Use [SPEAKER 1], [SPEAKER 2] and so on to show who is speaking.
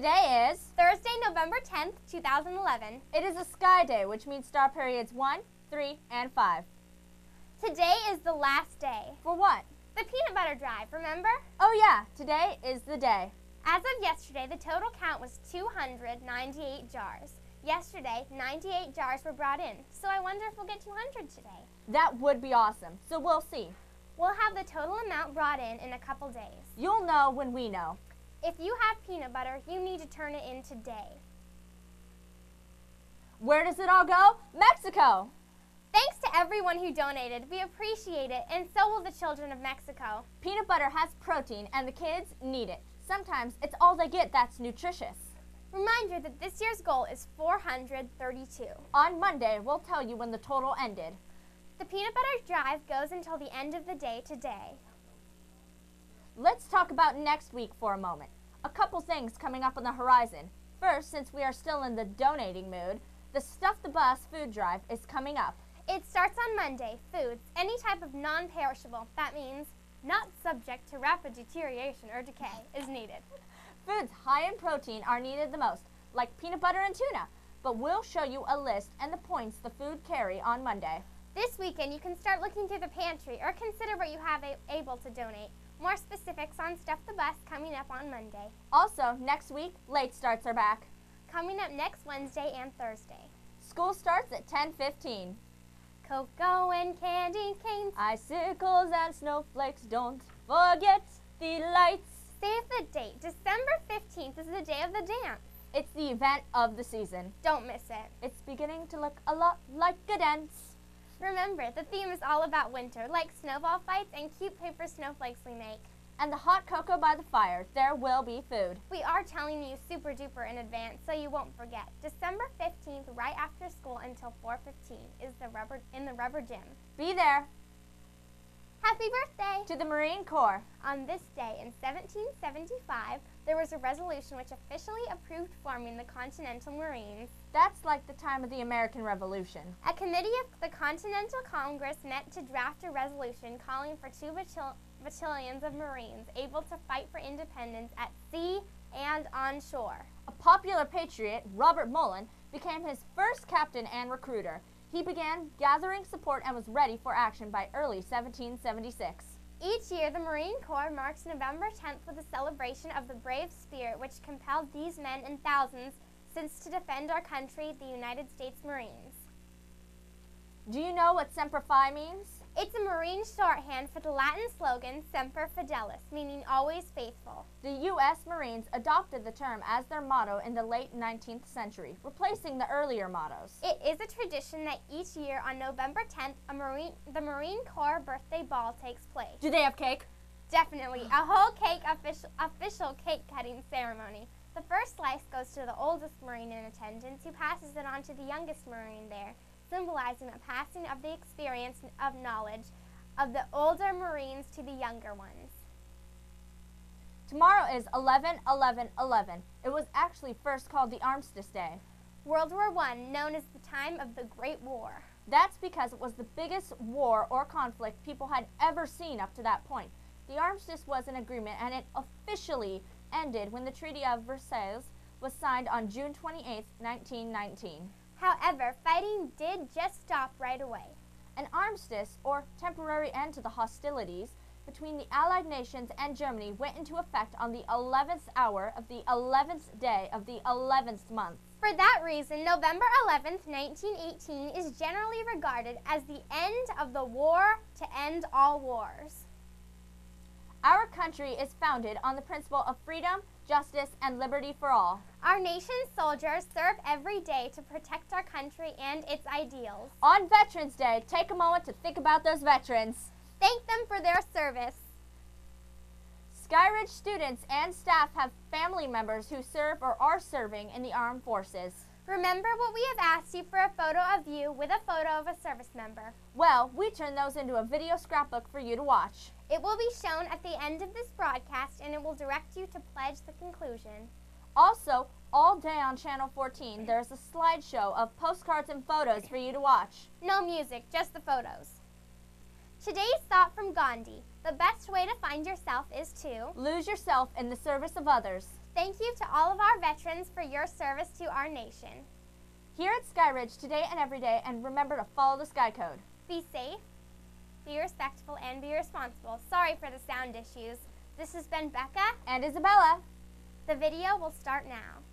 [SPEAKER 1] Today is
[SPEAKER 2] Thursday, November 10th, 2011.
[SPEAKER 1] It is a sky day, which means star periods 1, 3, and 5.
[SPEAKER 2] Today is the last day.
[SPEAKER 1] For what?
[SPEAKER 2] The peanut butter drive, remember?
[SPEAKER 1] Oh yeah, today is the day.
[SPEAKER 2] As of yesterday, the total count was 298 jars. Yesterday, 98 jars were brought in, so I wonder if we'll get 200 today.
[SPEAKER 1] That would be awesome, so we'll see.
[SPEAKER 2] We'll have the total amount brought in a couple days.
[SPEAKER 1] You'll know when we know.
[SPEAKER 2] If you have peanut butter, you need to turn it in today.
[SPEAKER 1] Where does it all go? Mexico!
[SPEAKER 2] Thanks to everyone who donated. We appreciate it, and so will the children of Mexico.
[SPEAKER 1] Peanut butter has protein, and the kids need it. Sometimes it's all they get that's nutritious.
[SPEAKER 2] Reminder that this year's goal is 432.
[SPEAKER 1] On Monday, we'll tell you when the total ended.
[SPEAKER 2] The peanut butter drive goes until the end of the day today.
[SPEAKER 1] Let's talk about next week for a moment. A couple things coming up on the horizon. First, since we are still in the donating mood, the Stuff the Bus food drive is coming up.
[SPEAKER 2] It starts on Monday. Foods, any type of non-perishable, that means not subject to rapid deterioration or decay, is needed.
[SPEAKER 1] Foods high in protein are needed the most, like peanut butter and tuna, but we'll show you a list and the points the food carry on Monday.
[SPEAKER 2] This weekend, you can start looking through the pantry or consider what you have able to donate. More specifics on Stuff the Bus coming up on Monday.
[SPEAKER 1] Also, next week, late starts are back.
[SPEAKER 2] Coming up next Wednesday and Thursday.
[SPEAKER 1] School starts at 10:15.
[SPEAKER 2] Cocoa and candy canes,
[SPEAKER 1] Icicles and snowflakes, don't forget the lights.
[SPEAKER 2] Save the date. December 15th is the day of the dance.
[SPEAKER 1] It's the event of the season.
[SPEAKER 2] Don't miss it.
[SPEAKER 1] It's beginning to look a lot like a dance.
[SPEAKER 2] Remember, the theme is all about winter, like snowball fights and cute paper snowflakes we make.
[SPEAKER 1] And the hot cocoa by the fire, there will be food.
[SPEAKER 2] We are telling you super duper in advance so you won't forget. December 15th, right after school until 4:15 is in the rubber gym.
[SPEAKER 1] Be there.
[SPEAKER 2] Happy birthday!
[SPEAKER 1] To the Marine Corps.
[SPEAKER 2] On this day in 1775, there was a resolution which officially approved forming the Continental Marines.
[SPEAKER 1] That's like the time of the American Revolution.
[SPEAKER 2] A committee of the Continental Congress met to draft a resolution calling for two battalions of Marines able to fight for independence at sea and on shore.
[SPEAKER 1] A popular patriot, Robert Mullen, became his first captain and recruiter. He began gathering support and was ready for action by early 1776.
[SPEAKER 2] Each year, the Marine Corps marks November 10th with a celebration of the brave spirit which compelled these men and thousands since to defend our country, the United States Marines.
[SPEAKER 1] Do you know what Semper Fi means?
[SPEAKER 2] It's a Marine shorthand for the Latin slogan Semper Fidelis, meaning always faithful.
[SPEAKER 1] The U.S. Marines adopted the term as their motto in the late 19th century, replacing the earlier mottos.
[SPEAKER 2] It is a tradition that each year on November 10th, the Marine Corps birthday ball takes place.
[SPEAKER 1] Do they have cake?
[SPEAKER 2] Definitely. A whole cake official cake cutting ceremony. The first slice goes to the oldest Marine in attendance, who passes it on to the youngest Marine there, symbolizing a passing of the experience of knowledge of the older Marines to the younger ones.
[SPEAKER 1] Tomorrow is 11/11/11. It was actually first called the Armistice Day.
[SPEAKER 2] World War I, known as the time of the Great War.
[SPEAKER 1] That's because it was the biggest war or conflict people had ever seen up to that point. The armistice was an agreement, and it officially ended when the Treaty of Versailles was signed on June 28, 1919.
[SPEAKER 2] However, fighting did just stop right away.
[SPEAKER 1] An armistice, or temporary end to the hostilities, between the Allied nations and Germany went into effect on the 11th hour of the 11th day of the 11th month.
[SPEAKER 2] For that reason, November 11th, 1918 is generally regarded as the end of the war to end all wars.
[SPEAKER 1] Our country is founded on the principle of freedom, justice, and liberty for all.
[SPEAKER 2] Our nation's soldiers serve every day to protect our country and its ideals.
[SPEAKER 1] On Veterans Day, take a moment to think about those veterans.
[SPEAKER 2] Thank them for their service.
[SPEAKER 1] Skyridge students and staff have family members who serve or are serving in the armed forces.
[SPEAKER 2] Remember what we have asked you for a photo of you with a photo of a service member.
[SPEAKER 1] Well, we turned those into a video scrapbook for you to watch.
[SPEAKER 2] It will be shown at the end of this broadcast, and it will direct you to pledge the conclusion.
[SPEAKER 1] Also, all day on Channel 14, there's a slideshow of postcards and photos for you to watch.
[SPEAKER 2] No music, just the photos. Today's thought from Gandhi: the best way to find yourself is to
[SPEAKER 1] lose yourself in the service of others.
[SPEAKER 2] Thank you to all of our veterans for your service to our nation.
[SPEAKER 1] Here at Skyridge, today and every day, and remember to follow the Sky Code.
[SPEAKER 2] Be safe, be respectful, and be responsible. Sorry for the sound issues. This has been Becca
[SPEAKER 1] and Isabella.
[SPEAKER 2] The video will start now.